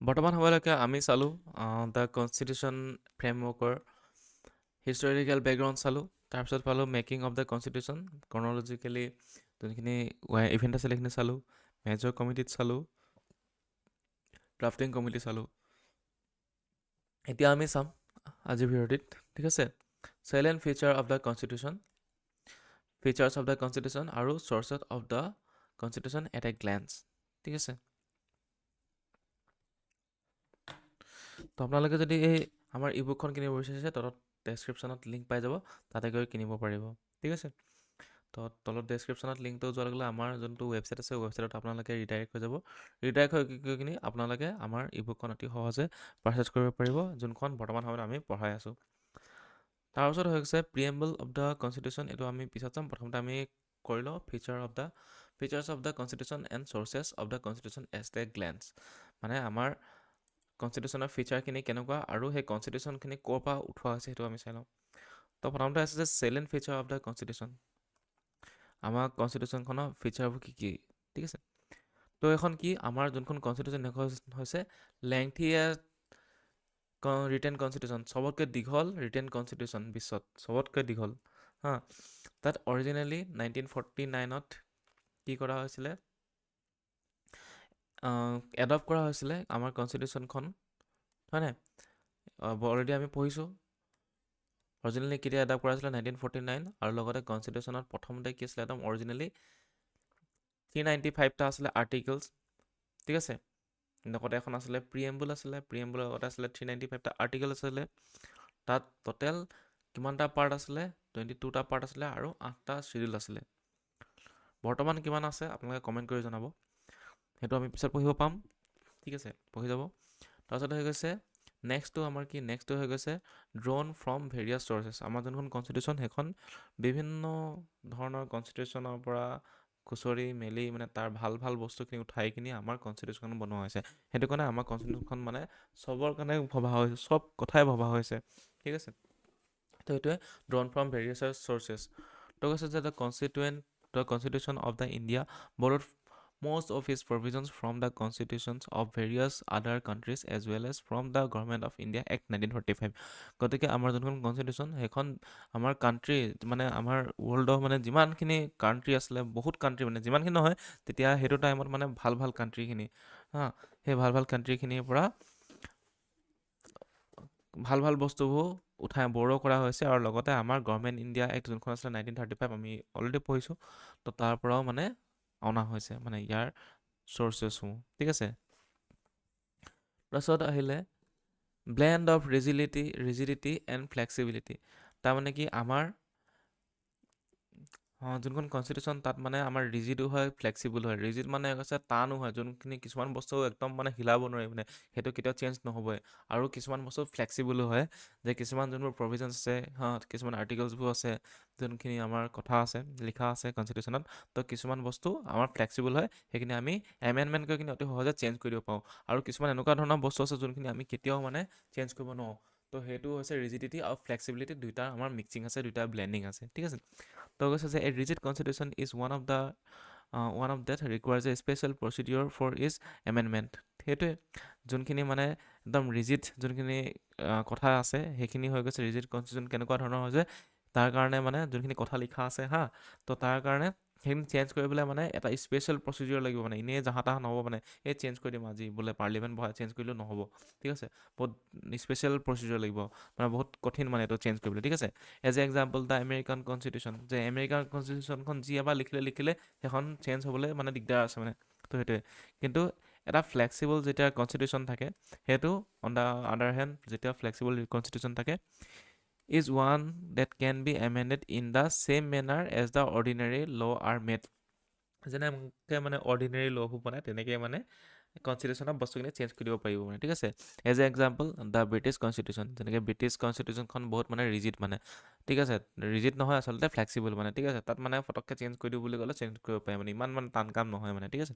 বৰ্তমান সময়লৈকে আমি চালোঁ দ্য কনষ্টিটিউশ্যন ফ্ৰেমৱৰ্কৰ হিষ্টৰিকেল বেকগ্ৰাউণ্ড চালোঁ। তাৰপিছত পালোঁ মেকিং অফ দ্য কনষ্টিটিউশ্যন ক্ৰনলজিকেলি যোনখিনি ইভেণ্ট আছিলে সেইখিনি চালোঁ। মেজৰ কমিটিত চালোঁ, ড্ৰাফটিং কমিটি চালোঁ। এতিয়া আমি চাম আজিৰ ভিডিঅ'টিত, ঠিক আছে, salient feature of the constitution, features of the constitution আৰু sources of the constitution at a glance, ঠিক আছে। তো আপোনালোকে যদি এই আমাৰ ই বুকখন কিনিব বিচাৰিছে তলত ডেছক্ৰিপশ্যনত লিংক পাই যাব, তাতে গৈ কিনিব পাৰিব, ঠিক আছে। তো তলত ডেছক্ৰিপশ্যনত লিংকটো যোৱাৰ লগে লগে আমাৰ যোনটো ৱেবছাইট আছে ৱেবছাইটত আপোনালোকে ৰিডাইৰেক্ট হৈ যাব। ৰিডাইৰেক্ট হৈ গৈ কিনি আপোনালোকে আমাৰ ই বুকখন অতি সহজে পাৰচেছ কৰিব পাৰিব, যোনখন বৰ্তমান সময়ত আমি পঢ়াই আছোঁ। তাৰপিছত হৈ গৈছে প্ৰিএম্বল অফ দ্য কনষ্টিটিউশ্যন, এইটো আমি পিছত চাম। প্ৰথমতে আমি কৰি লওঁ features of the constitution and sources of the constitution as a glance, মানে আমাৰ কনষ্টিটিউশ্যনৰ ফিচাৰখিনি কেনেকুৱা আৰু সেই কনষ্টিটিউশ্যনখিনি ক'ৰ পৰা উঠোৱা হৈছে সেইটো আমি চাই লওঁ। তো প্ৰথমতে আছে যে silent feature of the constitution, আমাৰ কনষ্টিটিউশ্যনখনৰ ফিচাৰবোৰ কি কি, ঠিক আছে। তো এখন কি আমাৰ যোনখন কনষ্টিটিউশ্যন সেইখন হৈছে লেংথিয়েষ্ট ৰিটেন কনষ্টিটিউশ্যন, চবতকৈ দীঘল ৰিটেন কনষ্টিটিউশ্যন বিশ্বত, চবতকৈ দীঘল হা। তাত অৰিজিনেলি 1949ত কি কৰা হৈছিলে, এডপ্ট কৰা হৈছিলে আমাৰ কনষ্টিটিউশ্যনখন, হয় নাই? অলৰেডি আমি পঢ়িছোঁ অৰিজিনেলি কেতিয়া এডপ্ট কৰা হৈছিলে 1949, আৰু লগতে কনষ্টিটিউশ্যনত প্ৰথমতে কি আছিলে একদম অৰিজিনেলি 395টা আছিলে আৰ্টিকলছ, ঠিক আছে। লগতে এখন আছিলে প্ৰিএম্বল আছিলে, প্ৰিএম্বলৰ লগতে আছিলে 395টা আৰ্টিকল আছিলে। তাত টোটেল কিমানটা পাৰ্ট আছিলে, 22টা পাৰ্ট আছিলে আৰু 8টা চিডিউল আছিলে। বৰ্তমান কিমান আছে আপোনালোকে কমেণ্ট কৰি জনাব, সেইটো আমি পিছত পঢ়িব পাম, ঠিক আছে, পঢ়ি যাব। তাৰপিছত হৈ গৈছে নেক্সটটো আমাৰ কি, নেক্সটটো হৈ গৈছে ড্ৰন ফ্ৰম ভেৰিয়াছ চৰ্চেছ, আমাৰ যোনখন কনষ্টিটিউশ্যন সেইখন বিভিন্ন ধৰণৰ কনষ্টিটিউশ্যনৰ পৰা খুচৰি মেলি মানে তাৰ ভাল ভাল বস্তুখিনি উঠাই কিনি আমাৰ কনষ্টিটিউশ্যন বনোৱা হৈছে। সেইটো কাৰণে আমাৰ কনষ্টিটিউশ্যনখন মানে চবৰ কাৰণে ভবা হৈছে, চব কথাই ভবা হৈছে, ঠিক আছে। তো সেইটোৱে ড্ৰন ফ্ৰম ভেৰিয়াছ চৰ্চেছ। তো কৈছে যে the constitution of the India borrowed most of its provisions from the constitutions of various other countries as well as from the Government of India Act 1945. গতিকে আমাৰ যোনখন কনষ্টিটিউশ্যন সেইখন আমাৰ কাণ্ট্ৰি মানে আমাৰ ৱৰ্ল্ডৰ মানে যিমানখিনি কাণ্ট্ৰি আছিলে, বহুত কাণ্ট্ৰি মানে যিমানখিনি নহয় তেতিয়া সেইটো টাইমত মানে ভাল ভাল কাণ্ট্ৰিখিনি হা, সেই ভাল ভাল কাণ্ট্ৰিখিনিৰ পৰা ভাল ভাল বস্তুবোৰ উঠাই বড়ো কৰা হৈছে, আৰু লগতে আমাৰ গভৰ্ণমেণ্ট ইণ্ডিয়া এক্ট যোনখন আছিলে 1935 আমি অলৰেডি পঢ়িছোঁ, তো তাৰ পৰাও মানে অনা হৈছে মানে ইয়াৰ চৰ্চেছসমূহ, ঠিক আছে। তাৰপিছত আহিলে ব্লেণ্ড অফ ৰিজিডিটি এণ্ড ফ্লেক্সিবিলিটি, তাৰমানে কি আমাৰ যোনখন কনষ্টিটিউশ্যন তাত মানে আমাৰ ৰিজিডো হয় ফ্লেক্সিবল হয়। ৰিজিড মানে কৈছে টানো হয়, যোনখিনি কিছুমান বস্তু একদম মানে হিলাব নোৱাৰি, মানে সেইটো কেতিয়াও চেঞ্জ নহ'বই। আৰু কিছুমান বস্তু ফ্লেক্সিবলো হয়, যে কিছুমান যোনবোৰ প্ৰভিজনছ আছে কিছুমান আৰ্টিকলছবোৰ আছে যোনখিনি আমাৰ কথা আছে লিখা আছে কনষ্টিটিউশ্যনত, তো কিছুমান বস্তু আমাৰ ফ্লেক্সিবল হয়, সেইখিনি আমি এমেণ্ডমেণ্ট কৰি কিনি অতি সহজে চেঞ্জ কৰি দিব পাৰোঁ। আৰু কিছুমান এনেকুৱা ধৰণৰ বস্তু আছে যোনখিনি আমি কেতিয়াও মানে চেঞ্জ কৰিব নোৱাৰোঁ। তো সেইটো হৈছে ৰিজিডিটি আৰু ফ্লেক্সিবিলিটি, দুইটা আমাৰ মিক্সিং আছে, দুইটা ব্লেণ্ডিং আছে, ঠিক আছে। তো কৈছে যে a rigid constitution is one of that requires a special procedure for its amendment. সেইটোৱে যোনখিনি মানে একদম ৰিজিড যোনখিনি কথা আছে সেইখিনি হৈ গৈছে ৰিজিড কনষ্টিটিউশ্যন। কেনেকুৱা ধৰণৰ হৈছে তাৰ কাৰণে মানে যোনখিনি কথা লিখা আছে তো তাৰ কাৰণে সেইখিনি চেঞ্জ কৰিবলৈ মানে এটা স্পেচিয়েল প্ৰচিডিঅ'ৰ লাগিব, মানে এনেই জাহা তাহা নহ'ব, মানে এই চেঞ্জ কৰি দিম আজি বোলে পাৰ্লিমেণ্ট বহাই চেঞ্জ কৰিলেও নহ'ব, ঠিক আছে। বহুত স্পেচিয়েল প্ৰচিডিঅ'ৰ লাগিব, মানে বহুত কঠিন মানে এইটো চেঞ্জ কৰিবলৈ, ঠিক আছে। As a example the American constitution, যে আমেৰিকান কনষ্টিটিউশ্যনখন যি এবাৰ লিখিলে সেইখন চেঞ্জ হ'বলৈ মানে দিগদাৰ আছে মানে, তো সেইটোৱে। কিন্তু এটা ফ্লেক্সিবল যেতিয়া কনষ্টিটিউশ্যন থাকে সেইটো অন দ্য আদাৰ হেণ্ড যেতিয়া ফ্লেক্সিবল কনষ্টিটিউশ্যন থাকে is one that can be amended in the same manner as the ordinary law are made, যেনেকৈ মানে অৰ্ডিনেৰী ল'বোৰ বনায় তেনেকৈ মানে কনষ্টিটিউশ্যনৰ বস্তুখিনি চেঞ্জ কৰি দিব পাৰিব মানে, ঠিক আছে। As a example the British constitution, যেনেকৈ ব্ৰিটিছ কনষ্টিটিউশ্যনখন বহুত মানে ৰিজিড মানে, ঠিক আছে। ৰিজিড নহয় আচলতে ফ্লেক্সিবল মানে, ঠিক আছে। তাত মানে ফটককৈ চেঞ্জ কৰি দিওঁ বুলি ক'লে চেঞ্জ কৰিব পাৰে মানে, ইমান মানে টান কাম নহয় মানে, ঠিক আছে।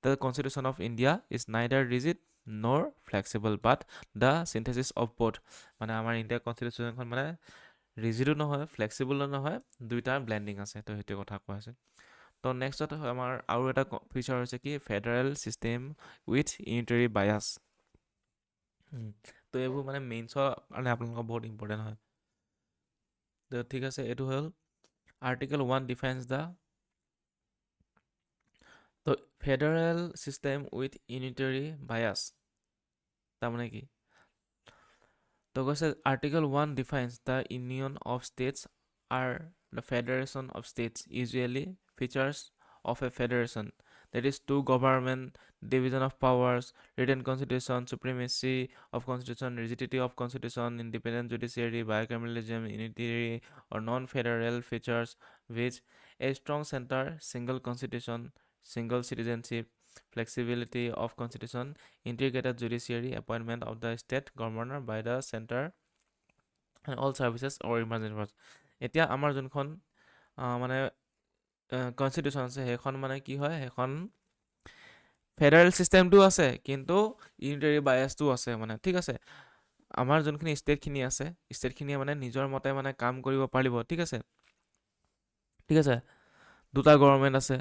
The constitution of India is neither rigid nor flexible but the synthesis of both, মানে আমাৰ ইণ্ডিয়াৰ কনষ্টিটিউশ্যনখন মানে ৰিজিডো নহয় ফ্লেক্সিবলো নহয়, দুইটাৰ ব্লেণ্ডিং আছে, তো সেইটোৱে কথা কোৱা হৈছে। তো নেক্সটত আমাৰ আৰু এটা ফিচাৰ হৈছে কি ফেডাৰেল ছিষ্টেম উইথ ইউনিটাৰী বায়াছ, তো এইবোৰ মানে মেইনছৰ কাৰণে আপোনালোকৰ বহুত ইম্পৰ্টেণ্ট হয়। তো ঠিক আছে, এইটো হ'ল আৰ্টিকেল 1 ডিফাইন্স দ্য তো ফেডাৰেল চিষ্টেম উইথ ইউনিটাৰী বায়াছ। তাৰমানে কি? তো কৈছে article 1 defines the union of states are the federation of states usually features of a federation, that is two government, division of powers, written constitution, supremacy of constitution, rigidity of constitution, independent judiciary, bicameralism, unitary or non-federal features which a strong center, single constitution, single citizenship, flexibility of constitution, integrated judiciary, appointment of the state governor by the center, and all services or emergency powers. এতিয়া আমাৰ যোনখন মানে constitution আছে সেইখন মানে কি হয়, সেইখন ফেডাৰেল চিষ্টেমটো আছে কিন্তু ইউনিটাৰী বায়াছটো আছে মানে, ঠিক আছে। আমাৰ যোনখিনি ষ্টেটখিনি আছে, ষ্টেটখিনিয়ে মানে নিজৰ মতে মানে কাম কৰিব পাৰিব, ঠিক আছে। ঠিক আছে, দুটা গভৰ্ণমেণ্ট আছে।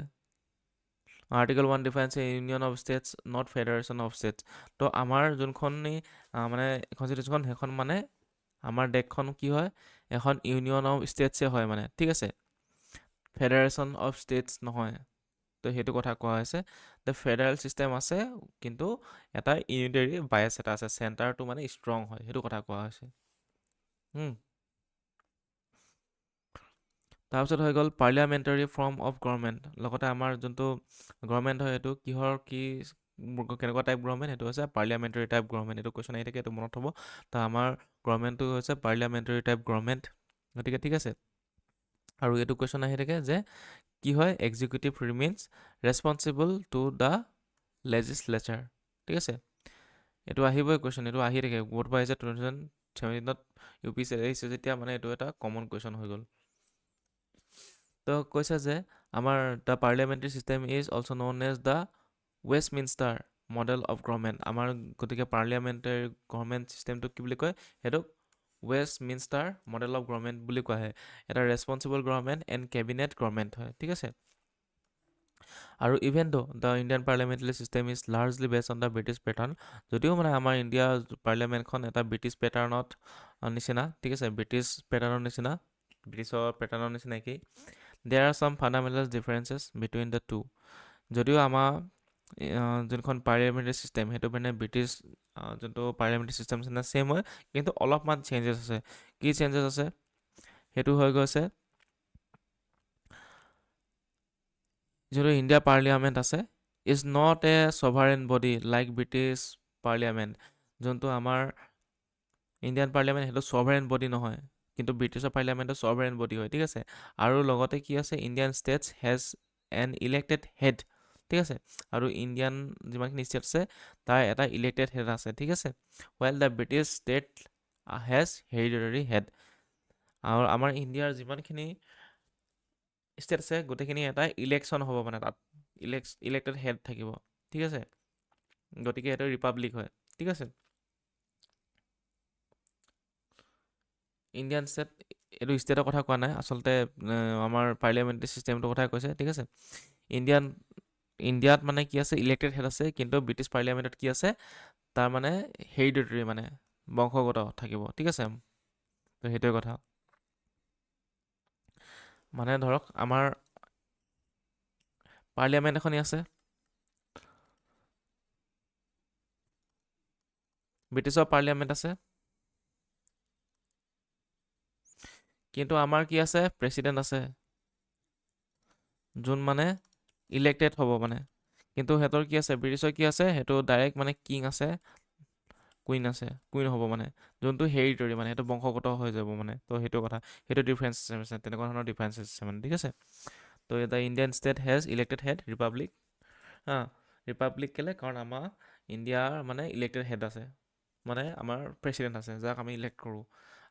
Article 1 defines A union of states not federation of states. তো আমাৰ যোনখনি মানে কনষ্টিটিউশ্যন সেইখন মানে আমাৰ দেশখন কি হয়, এখন ইউনিয়ন অফ ষ্টেটছে হয় মানে, ঠিক আছে, ফেডাৰেশ্যন অফ ষ্টেটছ নহয়। তো সেইটো কথা কোৱা হৈছে। দ্য ফেডাৰেল চিষ্টেম আছে কিন্তু এটা ইউনিটাৰী বায়াছ এটা আছে, চেণ্টাৰটো মানে ষ্ট্ৰং হয়, সেইটো কথা কোৱা হৈছে। তাৰপিছত হৈ গ'ল পাৰ্লিয়ামেণ্টাৰী ফৰ্ম অফ গভৰ্ণমেণ্ট। লগতে আমাৰ যোনটো গভৰ্ণমেণ্ট হয় সেইটো কিহৰ কি কেনেকুৱা টাইপ গভৰ্ণমেণ্ট, সেইটো হৈছে পাৰ্লিয়ামেণ্টাৰী টাইপ গভৰ্ণমেণ্ট। এইটো কুৱেশ্যন আহি থাকে, এইটো মনত থ'ব। তো আমাৰ গভৰ্ণমেণ্টটো হৈছে পাৰ্লিয়ামেণ্টাৰী টাইপ গভৰ্ণমেণ্ট, গতিকে ঠিক আছে। আৰু এইটো কুৱেশ্যন আহি থাকে যে কি হয়, executive remains responsible to the legislature, ঠিক আছে। এইটো আহিবই কুৱেশ্যন, এইটো আহি থাকে বহুতবাৰ আহিছে 2017 UPSC আহিছে যেতিয়া, মানে এইটো এটা কমন কুৱেশ্যন হৈ গ'ল। তো কৈছে যে আমাৰ the parliamentary system is also' known as the Westminster model of government. আমাৰ গতিকে পাৰ্লিয়ামেণ্টাৰী গভৰ্ণমেণ্ট চিষ্টেমটোক কি বুলি কয়, সেইটোক ৱেষ্টমিনষ্টাৰ মডেল অফ গভৰ্ণমেণ্ট বুলি কোৱা হয়। এটা responsible government and cabinet government হয়, ঠিক আছে। আৰু even the' the Indian parliamentary system is largely based on the British pattern, যদিও মানে আমাৰ ইণ্ডিয়া পাৰ্লিয়ামেণ্টখন এটা ব্ৰিটিছ পেটাৰ্ণত নিচিনা, ঠিক আছে, ব্ৰিটিছ পেটাৰ্ণৰ নিচিনা, ব্ৰিটিছৰ পেটাৰ্ণৰ নিচিনা একেই। There are some fundamental differences between the two. যদিও আমাৰ যোনখন পাৰ্লিয়ামেণ্টাৰী চিষ্টেম সেইটো মানে ব্ৰিটিছ যোনটো পাৰ্লিয়ামেণ্টাৰী চিষ্টেম নিচিনা ছেইম হয়, কিন্তু অলপমান চেঞ্জেছ আছে। কি চেঞ্জেছ আছে সেইটো হৈ গৈছে, যোনটো ইণ্ডিয়া পাৰ্লিয়ামেণ্ট আছে is not a sovereign body like British parliament. যোনটো আমাৰ ইণ্ডিয়ান পাৰ্লিয়ামেণ্ট সেইটো ছভাৰেন বডি নহয়, কিন্তু ব্ৰিটিছৰ পাৰ্লিয়ামেণ্টৰ ছভাৰেন বডি হয়, ঠিক আছে। আৰু লগতে কি আছে, Indian states has N elected head, ঠিক আছে। আৰু ইণ্ডিয়ান যিমানখিনি ষ্টেট আছে তাৰ এটা ইলেক্টেড হেড আছে, ঠিক আছে। Well the British state has hereditary head. আৰু আমাৰ ইণ্ডিয়াৰ যিমানখিনি ষ্টেট আছে গোটেইখিনি এটা ইলেকশ্যন হ'ব, মানে তাত ইলেক্টেড হেড থাকিব, ঠিক আছে। গতিকে এইটো ৰিপাব্লিক হয়, ঠিক আছে। ইণ্ডিয়ান ষ্টেট, এইটো ষ্টেটৰ কথা কোৱা নাই আচলতে, আমাৰ পাৰ্লিয়ামেণ্টাৰী চিষ্টেমটোৰ কথাই কৈছে, ঠিক আছে। ইণ্ডিয়াত মানে কি আছে, ইলেক্টেড হেড আছে, কিন্তু ব্ৰিটিছ পাৰ্লিয়ামেণ্টত কি আছে, তাৰ মানে হেৰিডিটাৰী মানে বংশগত থাকিব, ঠিক আছে। তো সেইটোৱে কথা। মানে ধৰক আমাৰ পাৰ্লিয়ামেণ্ট এখনেই আছে, ব্ৰিটিছৰ পাৰ্লিয়ামেণ্ট আছে, কিন্তু আমাৰ কি আছে, প্ৰেচিডেণ্ট আছে, যোন মানে ইলেক্টেড হ'ব মানে। কিন্তু সিহঁতৰ কি আছে, ব্ৰিটিছৰ কি আছে, সেইটো ডাইৰেক্ট মানে কিং আছে, কুইন আছে, কুইন হ'ব মানে, যোনটো হেৰিটৰী মানে সেইটো বংশগত হৈ যাব মানে। তো সেইটো কথা, সেইটো ডিফাৰেঞ্চ আছে, তেনেকুৱা ধৰণৰ ডিফাৰেঞ্চ আছে মানে, ঠিক আছে। তো the Indian state has elected head Republic, হা, ৰিপাব্লিক কেলে, কাৰণ আমাৰ ইণ্ডিয়াৰ মানে ইলেক্টেড হেড আছে, মানে আমাৰ প্ৰেচিডেণ্ট আছে যাক আমি ইলেক্ট কৰোঁ।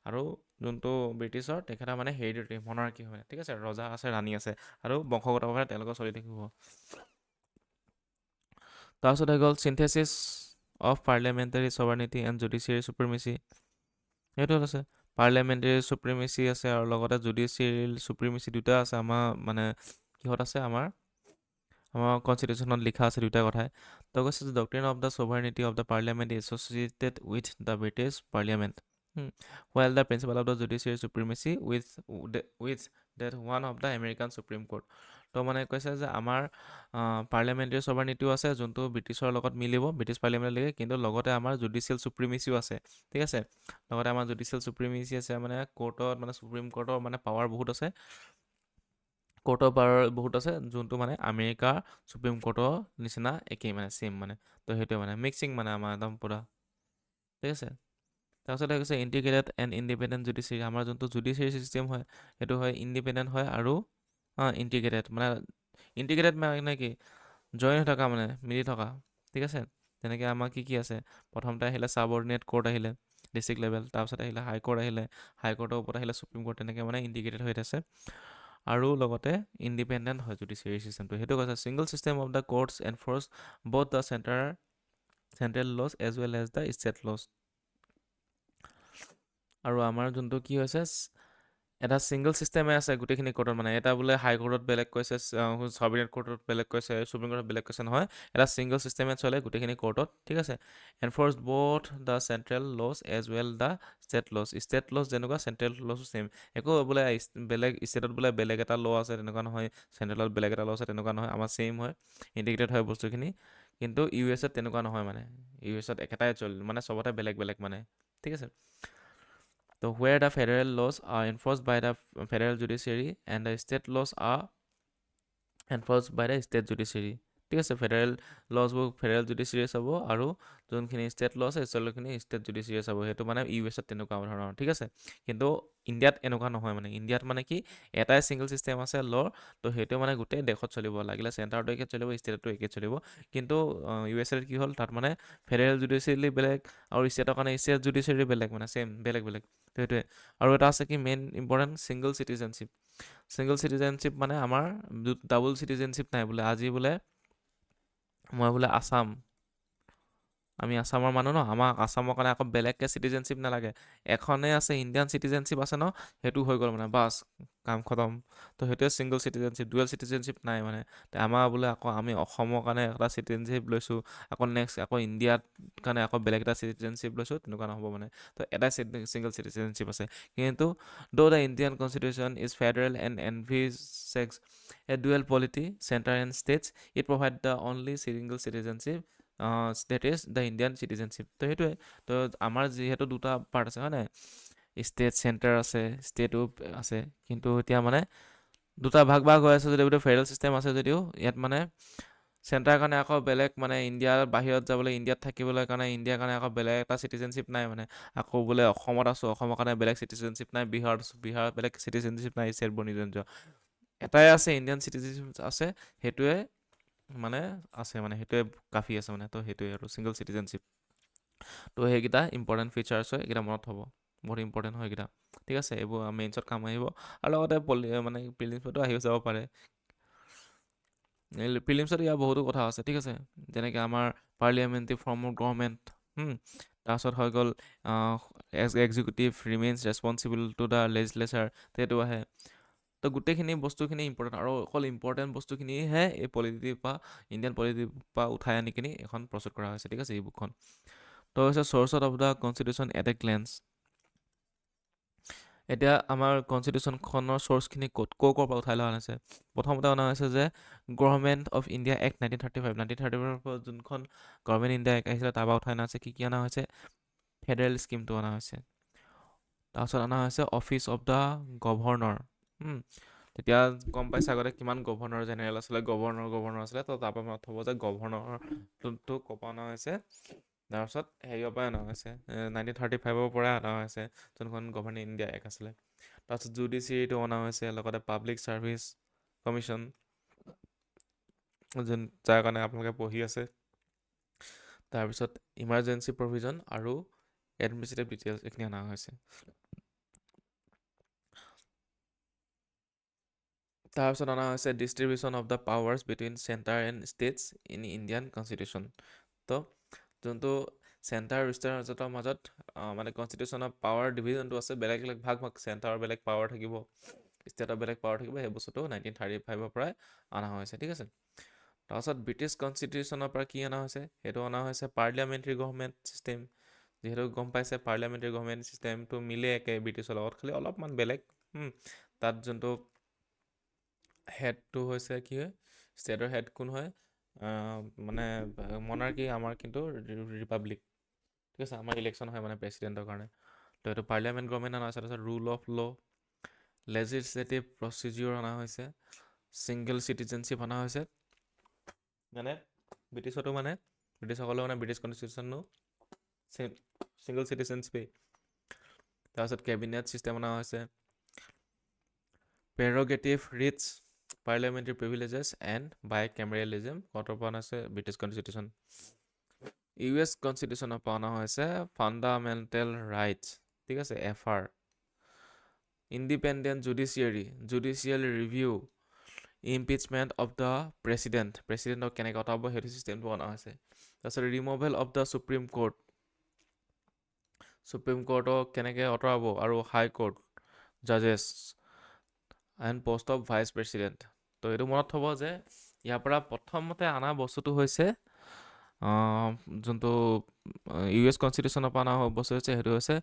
আৰু যোনটো ব্ৰিটিছৰ তেখেতৰ মানে হেৰিডিটাৰী মনাৰ্কি হয়, ঠিক আছে, ৰজা আছে, ৰাণী আছে, আৰু বংশগতভাৱে তেওঁলোকৰ চলি থাকিব। তাৰপিছত হৈ গ'ল synthesis of parliamentary sovereignty and judiciary supremacy. সেইটো আছে, পাৰ্লিয়ামেণ্টাৰী চুপ্ৰিমেচি আছে আৰু লগতে জুডিচিয়েৰী চুপ্ৰিমেচি দুটা আছে আমাৰ, মানে কিহত আছে, আমাৰ আমাৰ কনষ্টিটিউশ্যনত লিখা আছে দুইটা কথাই। তো কৈছে যে doctrine of the sovereignty of the parliament is associated with the British parliament well the principle of the judiciary supremacy with that one of the American supreme court. তো মানে কৈছে যে আমাৰ পাৰ্লিয়ামেণ্টাৰী ছভাৰনিটিও আছে যোনটো ব্ৰিটিছৰ লগত মিলিব, ব্ৰিটিছ পাৰ্লিয়ামেণ্টৰ লাগে, কিন্তু লগতে আমাৰ জুডিচিয়েল চুপ্ৰিমেচিও আছে, ঠিক আছে। লগতে আমাৰ জুডিচিয়েল চুপ্ৰিমেচি আছে, মানে কোৰ্টত মানে সুপ্ৰিম কোৰ্টৰ মানে পাৱাৰ বহুত আছে, কোৰ্টৰ পাৱাৰ বহুত আছে, যোনটো মানে আমেৰিকাৰ সুপ্ৰিম কোৰ্টৰ নিচিনা একেই মানে ছেইম মানে। তো সেইটোৱে মানে মিক্সিং মানে আমাৰ একদম পূৰা, ঠিক আছে। তাৰপিছত কৈছে ইণ্টিগ্ৰেটেড এণ্ড ইণ্ডিপেণ্ডেণ্ট জুডিচিয়াৰী, আমাৰ যোনটো জুডিচিয়াৰী ছিষ্টেম হয় সেইটো হয় ইণ্ডিপেণ্ডেণ্ট হয় আৰু ইণ্টিগ্ৰেটেড মানে কি জইন হৈ থকা মানে মিলি থকা, ঠিক আছে। তেনেকৈ আমাৰ কি কি আছে, প্ৰথমতে আহিলে ছাবঅৰ্ডিনেট কোৰ্ট আহিলে ডিষ্ট্ৰিক্ট লেভেল, তাৰপিছত আহিলে হাই কোৰ্ট আহিলে, হাই কোৰ্টৰ ওপৰত আহিলে সুপ্ৰিম কোৰ্ট, তেনেকৈ মানে ইণ্টিগ্ৰেটেড হৈ আছে আৰু লগতে ইণ্ডিপেণ্ডেণ্ট হয় জুডিচিয়াৰী ছিষ্টেমটো। সেইটো কৈছে single system of the courts enforce both the central laws as well as the state laws. আৰু আমাৰ যোনটো কি হৈছে এটা ছিংগল ছিষ্টেমে আছে গোটেইখিনি কোৰ্টত, মানে এটা বোলে হাই কোৰ্টত বেলেগ কৈছে, ছাবঅৰ্ডিনেট কোৰ্টত বেলেগ কৈছে, সুপ্ৰিম কোৰ্টত বেলেগ কৈছে, নহয়, এটা ছিংগল ছিষ্টেমে চলে গোটেইখিনি কোৰ্টত, ঠিক আছে। Enforce both the central laws as well the state laws যেনেকুৱা চেণ্ট্ৰেল লজো ছেইম, একো বোলে বেলেগ ষ্টেটত বোলে বেলেগ এটা ল আছে তেনেকুৱা নহয়, চেণ্ট্ৰেলত বেলেগ এটা ল আছে তেনেকুৱা নহয়, আমাৰ ছেইম হয়, ইণ্টিগ্ৰেটেড হয় বস্তুখিনি। কিন্তু ইউ এছত তেনেকুৱা নহয়, মানে ইউ এছত একেটাই মানে চবতে বেলেগ বেলেগ মানে, ঠিক আছে। So where the federal laws are enforced by the federal judiciary and the state laws are enforced by the state judiciary, ঠিক আছে। ফেডাৰেল লজবোৰ ফেডাৰেল জুডিচিয়াৰী চাব আৰু যোনখিনি ষ্টেট ল আছে সকলোখিনি ষ্টেট জুডিচিয়াৰী চাব, সেইটো মানে ইউ এছত তেনেকুৱা ধৰণৰ, ঠিক আছে। কিন্তু ইণ্ডিয়াত এনেকুৱা নহয়, মানে ইণ্ডিয়াত মানে কি এটাই ছিংগল ছিষ্টেম আছে লৰ, তো সেইটো মানে গোটেই দেশত চলিব, লাগিলে চেণ্টাৰতো একে চলিব, ষ্টেটতো একে চলিব। কিন্তু ইউ এছ এত কি হ'ল, তাত মানে ফেডাৰেল জুডিচিয়াৰী বেলেগ আৰু ষ্টেটৰ কাৰণে ষ্টেট জুডিচিয়াৰী বেলেগ, মানে ছেইম বেলেগ বেলেগ, তো সেইটোৱে। আৰু এটা আছে কি মেইন ইম্পৰ্টেণ্ট ছিংগল চিটিজেনশ্বিপ মানে আমাৰ ডাবল চিটিজেনশ্বিপ নাই বোলে। আজি বোলে মই বোলে আমি আছামৰ মানুহ ন, আমাৰ আছামৰ কাৰণে আকৌ বেলেগকৈ চিটিজেনশ্বিপ নালাগে, এখনেই আছে ইণ্ডিয়ান চিটিজেনশ্বিপ আছে ন, সেইটো হৈ গ'ল মানে বাছ কাম খতম। তো সেইটোৱে ছিংগল চিটিজেনশ্বিপ, ডুৱেল চিটিজেনশ্বিপ নাই মানে। আমাৰ বোলে আকৌ আমি অসমৰ কাৰণে এটা চিটিজেনশ্বিপ লৈছোঁ, আকৌ নেক্সট আকৌ ইণ্ডিয়াত কাৰণে আকৌ বেলেগ এটা চিটিজেনশ্বিপ লৈছোঁ, তেনেকুৱা নহ'ব মানে। তো এটাই ছিংগল চিটিজেনশ্বিপ আছে। কিন্তু the Indian constitution is federal and envisages a dual polity centre and states, it provide the only single citizenship that is the Indian citizenship. তো সেইটোৱে, তো আমাৰ যিহেতু দুটা পাৰ্ট আছে হয় নাই, ষ্টেট চেণ্টাৰ আছে, ষ্টেটো আছে, কিন্তু এতিয়া মানে দুটা ভাগ হৈ আছে যদিও ফেডাৰেল ছিষ্টেম আছে যদিও ইয়াত মানে চেণ্টাৰ কাৰণে আকৌ বেলেগ, মানে ইণ্ডিয়াৰ বাহিৰত যাবলৈ, ইণ্ডিয়াত থাকিবলৈ কাৰণে ইণ্ডিয়াৰ কাৰণে আকৌ বেলেগ এটা চিটিজেনশ্বিপ নাই মানে। আকৌ বোলে অসমত আছোঁ, অসমৰ কাৰণে বেলেগ চিটিজেনশ্বিপ নাই, বিহাৰত আছোঁ, বিহাৰত বেলেগ চিটিজেনশ্বিপ নাই, ষ্টেটবোৰ নিজৰ নিজৰ এটাই আছে, ইণ্ডিয়ান চিটিজেনশ্বিপ আছে, সেইটোৱে মানে আছে, মানে সেইটোৱে কাফি আছে মানে। তো সেইটোৱে আৰু ছিংগল চিটিজেনশ্বিপ। তো সেইকেইটা ইম্পৰ্টেণ্ট ফিচাৰ্ছ হয়, এইকেইটা মনত থ'ব, বহুত ইম্পৰ্টেণ্ট হয় এইকেইটা, ঠিক আছে। এইবোৰ মেইনছত কাম আহিব, আৰু লগতে মানে প্ৰিলিমছতো আহি যাব পাৰে। প্ৰিলিমছত ইয়াৰ বহুতো কথা আছে, ঠিক আছে। যেনেকৈ আমাৰ পাৰ্লিয়ামেণ্টাৰী ফৰ্ম অফ গভৰ্ণমেণ্ট, তাৰপিছত হৈ গ'ল executive remains responsible to the legislature, সেইটো আহে। তো গোটেইখিনি বস্তুখিনি ইম্পৰ্টেণ্ট, আৰু অকল ইম্পৰ্টেণ্ট বস্তুখিনিহে এই ইণ্ডিয়ান পলিটিৰ পৰা উঠাই আনি কিনি এখন প্ৰস্তুত কৰা হৈছে, ঠিক আছে, এই বুকখন। তো হৈছে চ'ৰ্চত of the constitution at a glance. এতিয়া আমাৰ কনষ্টিটিউশ্যনখনৰ চ'ৰ্চখিনি ক'ৰ পৰা উঠাই লোৱা হৈছে। প্ৰথমতে অনা হৈছে যে গভৰ্ণমেণ্ট অফ ইণ্ডিয়া এক্ট 1935 যোনখন গভৰ্ণমেণ্ট ইণ্ডিয়া এক্ট আহিছিলে তাৰ পৰা উঠাই অনা হৈছে। কি অনা হৈছে, ফেডাৰেল স্কিমটো অনা হৈছে। তাৰপিছত অনা হৈছে অফিচ অফ দ্য গভৰ্ণৰ। তেতিয়া গম পাইছে আগতে কিমান গভৰ্ণৰ জেনেৰেল আছিলে, গভৰ্ণৰ আছিলে, তো তাৰ পৰা মনত থ'ব যে গভৰ্ণৰটো ক'ৰ পৰা অনা হৈছে। তাৰপিছত হেৰিয়ৰ পৰাই অনা হৈছে, 1935 পৰাই অনা হৈছে, যোনখন গভৰ্ণিং ইণ্ডিয়া এক্ট আছিলে। তাৰপিছত জুডিচিয়াৰীটো অনা হৈছে, লগতে পাব্লিক ছাৰ্ভিচ কমিশ্যন, যাৰ কাৰণে আপোনালোকে পঢ়ি আছে। তাৰপিছত ইমাৰ্জেঞ্চি প্ৰভিজন আৰু এডমিনিষ্ট্ৰেটিভ ডিটেইলছ, এইখিনি অনা হৈছে। তাৰপিছত অনা হৈছে distribution of the powers between centre and states in Indian constitution. তো যোনটো চেণ্টাৰ আৰু ষ্টেটৰ মাজত মানে কনষ্টিটিউশ্যনৰ পাৱাৰ ডিভিজনটো আছে, বেলেগ বেলেগ ভাগ, চেণ্টাৰৰ বেলেগ পাৱাৰ থাকিব, ষ্টেটৰ বেলেগ পাৱাৰ থাকিব, সেই বস্তুটো 1935 পৰাই অনা হৈছে, ঠিক আছে। তাৰপাছত ব্ৰিটিছ কনষ্টিটিউশ্যনৰ পৰা কি অনা হৈছে, সেইটো অনা হৈছে পাৰ্লিয়ামেণ্টাৰী গভৰ্ণমেণ্ট ছিষ্টেম। যিহেতু গম পাইছে পাৰ্লিয়ামেণ্টাৰী গভৰ্ণমেণ্ট ছিষ্টেমটো মিলে একে ব্ৰিটিছৰ লগত, খালি অলপমান বেলেগ। তাত যোনটো হেডটো হৈছে কি হয়, ষ্টেটৰ হেড কোন হয়, মানে মনাৰ্কি, আমাৰ কিন্তু ৰিপাব্লিক। ঠিক আছে, আমাৰ ইলেকশ্যন হয় মানে প্ৰেচিডেণ্টৰ কাৰণে। তো এইটো পাৰ্লিয়ামেণ্ট গভৰ্ণমেণ্ট অনা হৈছে। তাৰপিছত rule of law', legislative procedure অনা হৈছে, ছিংগল চিটিজেনশ্বিপ অনা হৈছে। মানে ব্ৰিটিছতো মানে ব্ৰিটিছসকলেও মানে ব্ৰিটিছ কনষ্টিটিউশ্যনো ছিংগল চিটিজেনশ্বিপেই। তাৰপিছত কেবিনেট ছিষ্টেম অনা হৈছে, প্ৰেৰগেটিভ ৰিটছ, পাৰ্লিয়ামেণ্টাৰী প্ৰিভিলেজেছ এণ্ড বাই কেমেৰেলিজম ক'ৰ পৰা অনা হৈছে, ব্ৰিটিছ কনষ্টিটিউশ্যন। US কনষ্টিটিউশ্যনৰ পৰা অনা হৈছে ফাণ্ডামেণ্টেল ৰাইটছ, ঠিক আছে, FR। Independent judicial review, impeachment of the প্ৰেচিডেণ্টক কেনেকৈ অঁতাব সেইটো ছিষ্টেমটো অনা হৈছে। তাৰপিছত ৰিমুভেল অফ দ্য সুপ্ৰিম কোৰ্টক কেনেকৈ আঁতৰাব, আৰু হাই কোৰ্ট জাজেছ and post of vice president. তো এইটো মনত থ'ব যে ইয়াৰ পৰা প্ৰথমতে অনা বস্তুটো হৈছে যোনটো US কনষ্টিটিউশ্যনৰ পৰা অনা বস্তু হৈছে, সেইটো হৈছে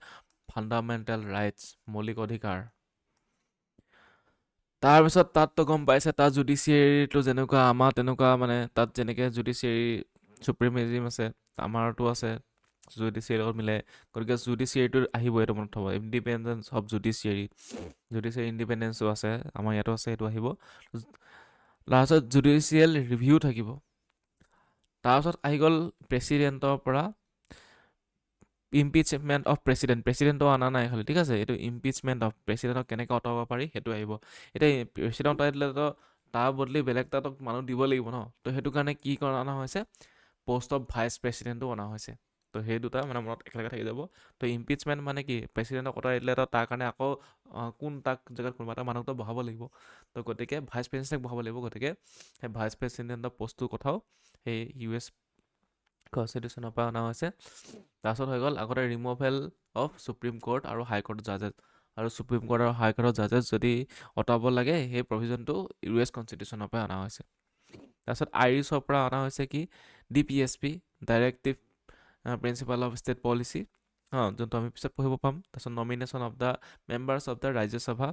ফাণ্ডামেণ্টেল ৰাইটছ, মৌলিক অধিকাৰ। তাৰপিছত তাততো গম পাইছে, তাত জুডিচিয়েৰীটো যেনেকুৱা আমাৰ তেনেকুৱা, মানে তাত যেনেকৈ জুডিচিয়েৰী চুপ্ৰিমেজিম আছে, আমাৰতো আছে জুডিচিয়েৰীৰ লগত মিলাই। গতিকে জুডিচিয়েৰীটো আহিব, এইটো মনত থ'ব। ইণ্ডিপেণ্ডেঞ্চ অফ জুডিচিয়েৰী ইণ্ডিপেণ্ডেঞ্চো আছে, আমাৰ ইয়াতো আছে, সেইটো আহিব। তাৰপিছত জুডিচিয়েল ৰিভিউ থাকিব। তাৰপিছত আহি গ'ল প্ৰেচিডেণ্টৰ পৰা ইম্পিচমেণ্ট অফ প্ৰেচিডেণ্টটো অনা নাই খালি, ঠিক আছে। এইটো ইম্পিচমেণ্ট অফ প্ৰেচিডেণ্টক কেনেকৈ অঁতাব পাৰি সেইটো আহিব। এতিয়া প্ৰেচিডেণ্ট অঁতাই দিলেতো তাৰ বদলি বেলেগ তাত মানুহ দিব লাগিব ন। তো সেইটো কাৰণে কি অনা হৈছে, পষ্ট অফ ভাইচ প্ৰেচিডেণ্টটো অনা হৈছে। তো সেই দুটা মানে মনত একেলগে থাকি যাব। তো ইম্পিচমেণ্ট মানে কি, প্ৰেচিডেণ্টক অঁতাই দিলে তো তাৰ কাৰণে আকৌ তাক জেগাত কোনোবা এটা মানুহটো বহাব লাগিব। তো গতিকে ভাইচ প্ৰেচিডেণ্টক বহাব লাগিব। গতিকে সেই ভাইচ প্ৰেচিডেণ্টৰ পষ্টটোৰ কথাও সেই US কনষ্টিটিউশ্যনৰ পৰা অনা হৈছে। তাৰপিছত হৈ গ'ল আগতে ৰিমুভেল অফ সুপ্ৰিম কোৰ্ট আৰু হাই কোৰ্ট জাজেছ, আৰু সুপ্ৰিম কোৰ্ট আৰু হাই কোৰ্টৰ জাজেছ যদি অঁতাব লাগে, সেই প্ৰভিজনটো US কনষ্টিটিউশ্যনৰ পৰা অনা হৈছে। তাৰপিছত আইৰিছৰ পৰা অনা হৈছে কি, DPSP, directive principal of state policy, যোনটো আমি পিছত পঢ়িব পাম। তাৰপিছত nomination of the members of the Rajya Sabha,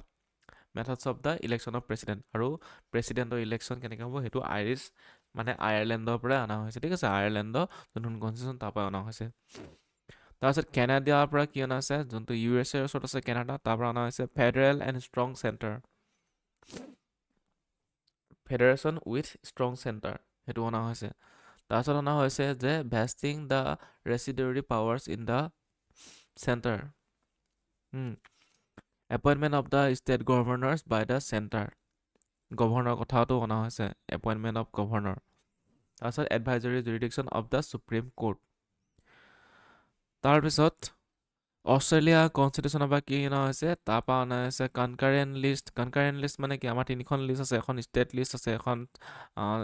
methods of the election of president, আৰু প্ৰেচিডেণ্টৰ ইলেকশ্যন কেনেকৈ হ'ব সেইটো আইৰিছ মানে আয়াৰলেণ্ডৰ পৰা অনা হৈছে, ঠিক আছে। আয়াৰলেণ্ডৰ যোনখন কনষ্টিটিউশ্যন তাৰ পৰা অনা হৈছে। তাৰপিছত কেনাডিয়াৰ পৰা কি অনা হৈছে, যোনটো USA ওচৰত আছে কেনাডা, তাৰ পৰা অনা হৈছে federal and strong centre, federation with strong centre, সেইটো অনা হৈছে। তাৰপিছত অনা হৈছে যে vesting the residuary powers in the centre, appointment of the state governors by the centre, governor কথাটো অনা হৈছে, এপইণ্টমেণ্ট অফ গভৰ্ণৰ। তাৰপিছত advisory jurisdiction of the supreme court. তাৰপিছত অষ্ট্ৰেলিয়া কনষ্টিটিউশ্যনৰ পৰা কি অনা হৈছে, তাৰপৰা অনা হৈছে কনকাৰেণ্ট লিষ্ট মানে কি, আমাৰ তিনিখন লিষ্ট আছে, এখন ষ্টেট লিষ্ট আছে, এখন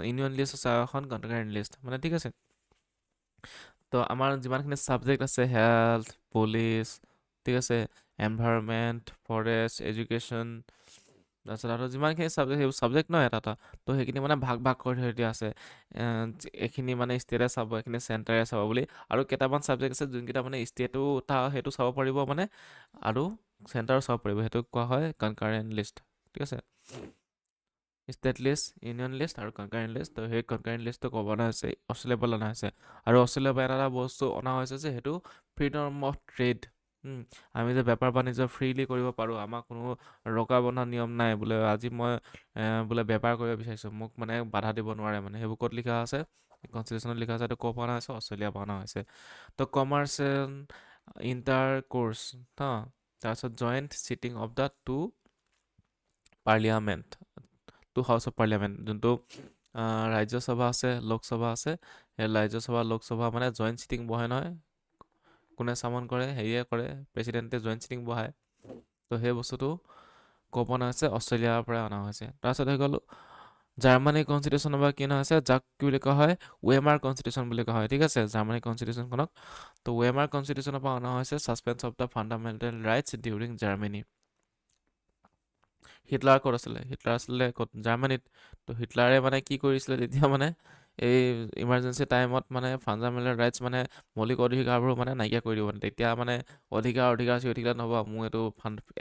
ইউনিয়ন লিষ্ট আছে, আৰু এখন কনকাৰেণ্ট লিষ্ট, মানে ঠিক আছে। তো আমাৰ যিমানখিনি ছাবজেক্ট আছে, হেল্থ, পুলিচ, ঠিক আছে, এনভাইৰনমেণ্ট, ফৰেষ্ট, এডুকেশ্যন, তাৰপিছত আৰু যিমানখিনি ছাবজেক্ট, সেইবোৰ ছাবজেক্ট নহয় এটা। তো সেইখিনি মানে ভাগ কৰি থৈ দিয়া আছে, এইখিনি মানে ষ্টেটে চাব, এইখিনি চেণ্টাৰে চাব বুলি। আৰু কেইটামান ছাবজেক্ট আছে যোনকেইটা মানে ষ্টেটো সেইটো চাব পাৰিব মানে, আৰু চেণ্টাৰো চাব পাৰিব, সেইটো কোৱা হয় কনকাৰেণ্ট লিষ্ট, ঠিক আছে। ষ্টেট লিষ্ট, ইউনিয়ন লিষ্ট আৰু কনকাৰেণ্ট লিষ্ট। তো সেই কনকাৰেণ্ট লিষ্টটো ক'ব অনা হৈছে, অষ্ট্ৰেলিয়াৰ পৰা অনা হৈছে। আৰু অষ্ট্ৰেলিয়াৰ পৰা এটা বস্তু অনা হৈছে যে সেইটো ফ্ৰীডম অফ ট্ৰেড, আমি যে বেপাৰ বাণিজ্য ফ্ৰীলি কৰিব পাৰোঁ, আমাৰ কোনো ৰকা বন্ধা নিয়ম নাই বোলে, আজি মই বোলে বেপাৰ কৰিব বিচাৰিছোঁ, মোক মানে বাধা দিব নোৱাৰে, মানে সেইবোৰ ক'ত লিখা আছে, কনষ্টিটিউশ্যনত লিখা আছে। এইটো ক'ৰ পৰা অনা হৈছে, অষ্ট্ৰেলিয়াৰ পৰা অনা হৈছে। তো কমাৰ্চিয়েল ইণ্টাৰ কোৰ্চ, তাৰপিছত joint sitting of the two house of Parliament, যোনটো ৰাজ্যসভা আছে, লোকসভা আছে, সেই ৰাজ্যসভা লোকসভা মানে জইণ্ট ছিটিং বহে নহয়, কোনে চামন কৰে, হেৰিয়ে কৰে, প্ৰেচিডেণ্টে জইণ্ট ছিটিং বহায়। তো সেই বস্তুটো ক'ৰ পৰা অনা হৈছে, অষ্ট্ৰেলিয়াৰ পৰা অনা হৈছে। তাৰপিছত হৈ গ'ল জাৰ্মানী কনষ্টিটিউশ্যনৰ পৰা কি অনা হৈছে, যাক কি বুলি কোৱা হয়, ৱেমাৰ কনষ্টিটিউশ্যন বুলি কোৱা হয়, ঠিক আছে, জাৰ্মানী কনষ্টিটিউশ্যনখনক। তো ৱেমাৰ কনষ্টিটিউশ্যনৰ পৰা অনা হৈছে suspense of the fundamental rights during Germany, Hitler ক'ত আছিলে? হিটলাৰ আছিলে ক'ত? জাৰ্মানীত। তো হিটলাৰে মানে কি কৰিছিলে তেতিয়া মানে এই ইমাৰ্জেঞ্চি টাইমত মানে ফাণ্ডামেণ্টেল ৰাইটছ মানে মৌলিক অধিকাৰবোৰ মানে নাইকিয়া কৰি দিব। তেতিয়া মানে অধিকাৰ চিঅধিকাৰ থাকিলে নহ'ব, মোৰ এইটো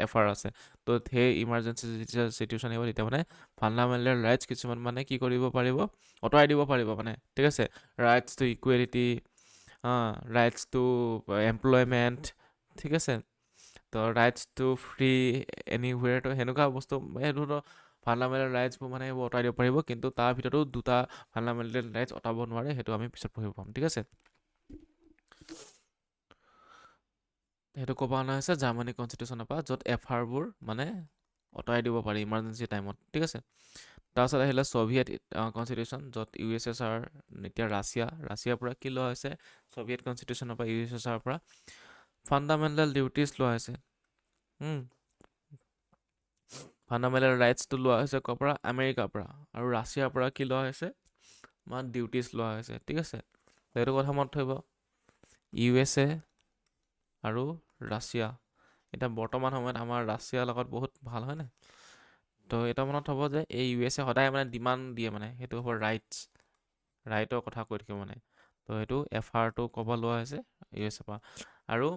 এফ আৰ আছে। তো সেই ইমাৰ্জেঞ্চি যেতিয়া চিটুৱেশ্যন আহিব তেতিয়া মানে ফাণ্ডামেণ্টেল ৰাইটছ কিছুমান মানে কি কৰিব পাৰিব? আঁতৰাই দিব পাৰিব মানে, ঠিক আছে? Rights to equality, rights to employment, ঠিক আছে? তো ৰাইটছ টু ফ্ৰী এনিৱেৰ, তো সেনেকুৱা বস্তু সেইটো ফাণ্ডামেণ্টেল ৰাইটছবোৰ মানে এইবোৰ আঁতৰাই দিব পাৰিব, কিন্তু তাৰ ভিতৰতো দুটা ফাণ্ডামেণ্টেল ৰাইটছ আঁতৰাব নোৱাৰে, সেইটো আমি পিছত পঢ়িব পাম, ঠিক আছে? সেইটো ক'ব অনা হৈছে জাৰ্মানী কনষ্টিটিউশ্যনৰ পৰা, য'ত এফআৰবোৰ মানে আঁতৰাই দিব পাৰি ইমাৰ্জেঞ্চি টাইমত, ঠিক আছে? তাৰপিছত আহিলে ছ'ভিয়েট কনষ্টিটিউশ্যন, য'ত USSR, এতিয়া ৰাছিয়াৰ পৰা কি লোৱা হৈছে? ছ'ভিয়েট কনষ্টিটিউশ্যনৰ পৰা, USSR পৰা ফাণ্ডামেণ্টেল ডিউটিছ লোৱা হৈছে। ফাণ্ডামেণ্টেল ৰাইটছটো লোৱা হৈছে ক'ৰ পৰা? আমেৰিকাৰ পৰা। আৰু ৰাছিয়াৰ পৰা কি লোৱা হৈছে? আমাৰ ডিউটিছ লোৱা হৈছে, ঠিক আছে? সেইটো কথা মনত থ'ব। USA আৰু ৰাছিয়া, এতিয়া বৰ্তমান সময়ত আমাৰ ৰাছিয়াৰ লগত বহুত ভাল হয় নাই? তো এটা মনত হ'ব যে এই USA সদায় মানে ডিমাণ্ড দিয়ে, মানে সেইটো হ'ব ৰাইটৰ কথা কৈ থাকিব মানে। তো সেইটো এফআৰটো ক'ব লোৱা হৈছে USA পৰা। আৰু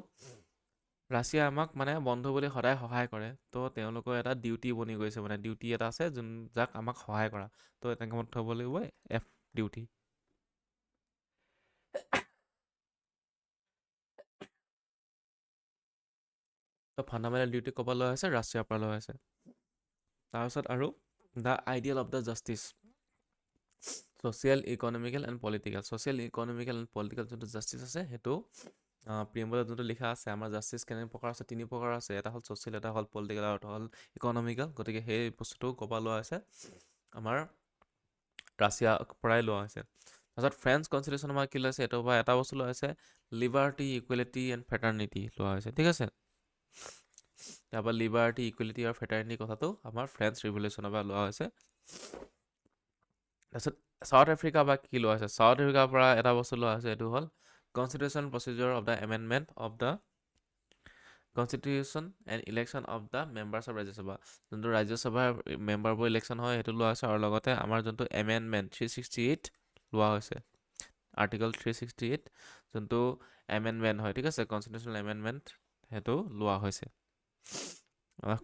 ৰাছিয়া আমাক মানে বন্ধু বুলি সদায় সহায় কৰে, তো তেওঁলোকৰ এটা ডিউটি বনি গৈছে, মানে ডিউটি এটা আছে যাক আমাক সহায় কৰা। তো তেনেকৈ মনত থ'ব লাগিব এফ ডিউটি। তো ফাণ্ডামেণ্টেল ডিউটি ক'ব লোৱা হৈছে? ৰাছিয়াৰ পৰা লোৱা হৈছে। তাৰপিছত আৰু the ideal of the justice, social, economical and political. Social, economical and political যোনটো জাষ্টিছ আছে, সেইটো প্ৰিএম্বলত যোনটো লিখা আছে, আমাৰ জাষ্টিছ কেনে প্ৰকাৰ আছে? 3 প্ৰকাৰ আছে। এটা হ'ল ছ'চিয়েল, এটা হ'ল পলিটিকেল, আৰু এটা হ'ল ইকনমিকেল। গতিকে সেই বস্তুটো ক'ব লোৱা হৈছে আমাৰ ৰাছিয়াৰ পৰাই লোৱা হৈছে। তাৰপিছত ফ্ৰেঞ্চ কনষ্টিটিউশ্যন আমাৰ কি লৈছে? এইটোৰ পৰা এটা বস্তু লোৱা হৈছে, লিবাৰ্টি, ইকুৱেলিটি এণ্ড ফ্ৰেটাৰ্নিটি লোৱা হৈছে, ঠিক আছে? তাৰপৰা লিবাৰ্টি, ইকুৱেলিটি আৰু ফ্ৰেটাৰ্নিটি কথাটো আমাৰ ফ্ৰেঞ্চ ৰিভলিউশ্যনৰ পৰা লোৱা হৈছে। তাৰপিছত চাউথ আফ্ৰিকাৰ পৰা কি লোৱা হৈছে? চাউথ আফ্ৰিকাৰ পৰা এটা বস্তু লোৱা হৈছে, এইটো হ'ল constitution procedure of the amendment of the constitution and election of the members of Rajya Sabha. যোনটো ৰাজ্যসভাৰ মেম্বাৰবোৰ ইলেকশ্যন হয়, সেইটো লোৱা হৈছে। আৰু লগতে আমাৰ যোনটো এমেণ্ডমেণ্ট 368 লোৱা হৈছে, আৰ্টিকল 368 যোনটো এমেণ্ডমেণ্ট হয়, ঠিক আছে? কনষ্টিটিউশ্যনেল এমেণ্ডমেণ্ট, সেইটো লোৱা হৈছে।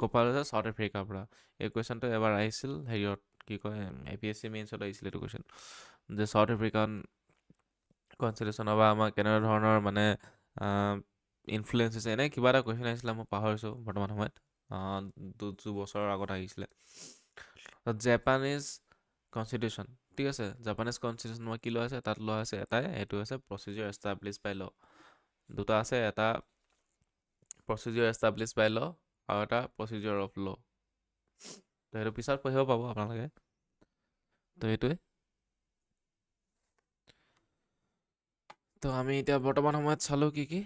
ক'ৰ পৰা লৈছে? চাউথ আফ্ৰিকাৰ পৰা। এই কুৱেশ্যনটো এবাৰ আহিছিল হেৰিয়ত, কি কয়, APSC মেইনছত আহিছিল এইটো কুৱেশ্যন, যে চাউথ আফ্ৰিকান কনষ্টিটিউশ্যনৰ পৰা আমাৰ কেনেধৰণৰ মানে ইনফ্লুৱেঞ্চ হৈছে, এনে কিবা এটা কুৱেশ্যন আহিছিলে, মই পাহৰিছোঁ বৰ্তমান সময়ত, দুবছৰৰ আগত আহিছিলে। জাপানিজ কনষ্টিটিউশ্যন, ঠিক আছে? জাপানিজ কনষ্টিটিউশ্যন মই কি লোৱা আছে? তাত লোৱা আছে এটাই, এইটো হৈছে প্ৰচিডিউৰ এষ্টাব্লিছ বাই ল'। দুটা আছে, এটা প্ৰচিডিউৰ এষ্টাব্লিছ বাই ল' আৰু এটা প্ৰচিডিউৰ অফ ল'। তো সেইটো পিছত পঢ়িব পাব আপোনালোকে। তো সেইটোৱে। তো আমি এতিয়া বৰ্তমান সময়ত চালোঁ কি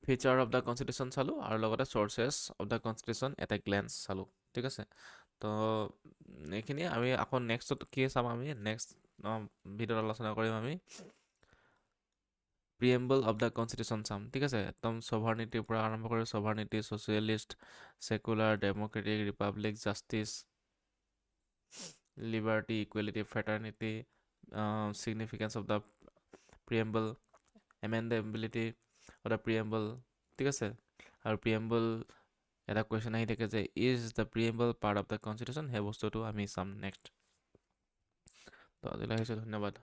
ফিচাৰ অফ দ্য কনষ্টিটিউশ্যন চালোঁ, আৰু লগতে sources of the constitution at a glance চালোঁ, ঠিক আছে? তো এইখিনি আমি আকৌ নেক্সটত কি চাম? আমি নেক্সট ভিডিঅ'ত আলোচনা কৰিম আমি প্ৰিএম্বল অফ দ্য কনষ্টিটিউশ্যন চাম, ঠিক আছে? একদম ছভাৰ্নিটিৰ পৰা আৰম্ভ কৰি sovereignty, socialist, secular, democratic, republic, justice, liberty, equality, fraternity, significance of the preamble, amendability of the preamble, ঠিক আছে? আৰু প্ৰিএম্বল এটা কুৱেশ্যন আহি থাকে যে is the preamble part of the constitution, সেই বস্তুটো আমি চাম নেক্সট। তো আজিলৈ আহিছোঁ, ধন্যবাদ।